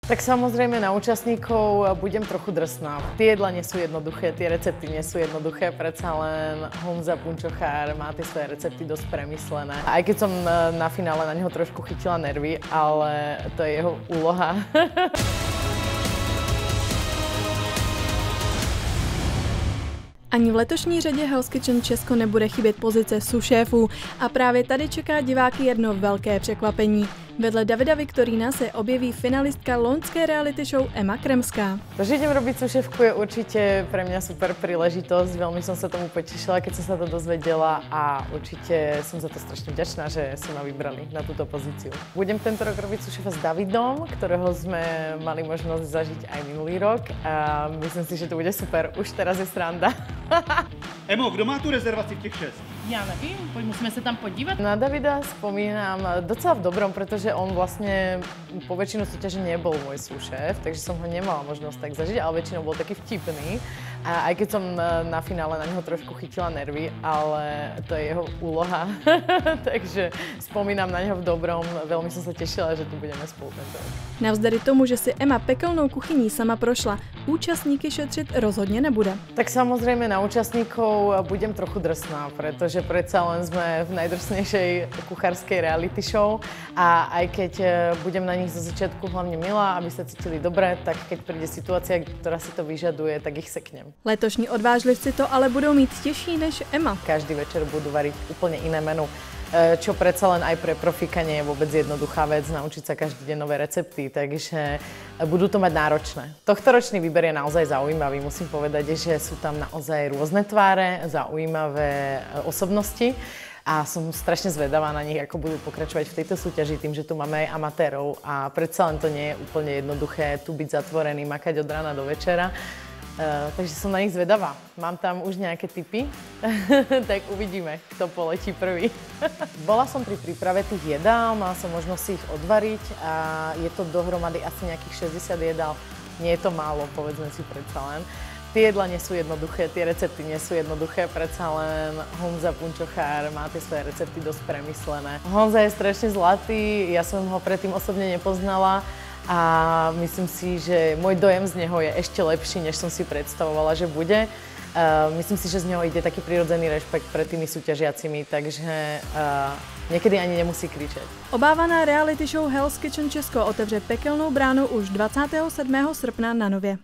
Tak samozrejme na účastníkov budem trochu drsná. Tie jedla nie sú jednoduché, tie recepty nie sú jednoduché, predsa len Honza Punčochár má tie svoje recepty dosť premyslené. Aj keď som na finále na neho trošku chytila nervy, ale to je jeho úloha. Ani v letošní řadě Hell's Kitchen Česko nebude chybět pozice sušéfů a právě tady čeká diváky jedno velké překvapení. Vedle Davida Viktorína se objeví finalistka loňské reality show Emma Kremská. To, že idem robiť sušéfku, je určite pre mňa super príležitosť. Veľmi som sa tomu potešila, keď som sa to dozvedela a určite som za to strašne vďačná, že si ma vybrali na túto pozíciu. Budem tento rok robiť sušéfa s Davidom, ktorého sme mali možnosť zažiť aj minulý rok a myslím si, že to bude super. Už teraz je sranda. Emo, kdo má tu rezervaci v těch 6? Já nevím, musíme se tam podívat. Na Davida spomínam docela v dobrom, pretože on vlastne po väčšinu súťaže nebol môj súšéf, takže som ho nemala možnosť tak zažiť, ale väčšinou bol taký vtipný. A aj keď som na finále na neho trošku chytila nervy, ale to je jeho úloha. Takže spomínam na neho v dobrom, veľmi som sa tešila, že tu budeme spolu tento rok. Navzdory tomu, že si Emma pekelnou kuchyní sama prošla, účastníky šetřit rozhodně nebude. Tak samozrejme na účastníkov budem trochu drsná, pretože predsa len sme v najdrsnejšej kuchárskej reality show a aj keď budem na nich zo začiatku hlavne milá, aby sa cítili dobre, tak keď príde situácia, ktorá si to vyžaduje, tak ich seknem. Letošní odvážlivci to ale budou mít těžší než Emma. Každý večer budú variť úplne iné menu, čo predsa len aj pre profíka nie je vôbec jednoduchá vec, naučiť sa každý deň nové recepty, takže budú to mať náročné. Tohtoročný výber je naozaj zaujímavý, musím povedať, že sú tam naozaj rôzne tváre, zaujímavé osobnosti a som strašne zvedavá na nich, ako budú pokračovať v tejto súťaži tým, že tu máme aj amatérov a predsa len to nie je úplne jednoduché tu byť zatvorený, makať od rána do večera. Takže som na nich zvedavá. Mám tam už nejaké tipy, tak uvidíme, kto poletí prvý. Bola som pri príprave tých jedál, mala som možnosť si ich odvariť a je to dohromady asi nejakých 60 jedál. Nie je to málo, povedzme si predsa len. Tie jedla nie sú jednoduché, tie recepty nie sú jednoduché, predsa len Honza Punčochár má tie svoje recepty dosť premyslené. Honza je strašne zlatý, ja som ho predtým osobne nepoznala, a myslím si, že môj dojem z neho je ešte lepší, než som si predstavovala, že bude. Myslím si, že z neho ide taký prirodzený rešpekt pred tými súťažiacimi, takže niekedy ani nemusí kričet. Obávaná reality show Hell's Kitchen Česko otevře pekelnou bránu už 27. srpna na Nově.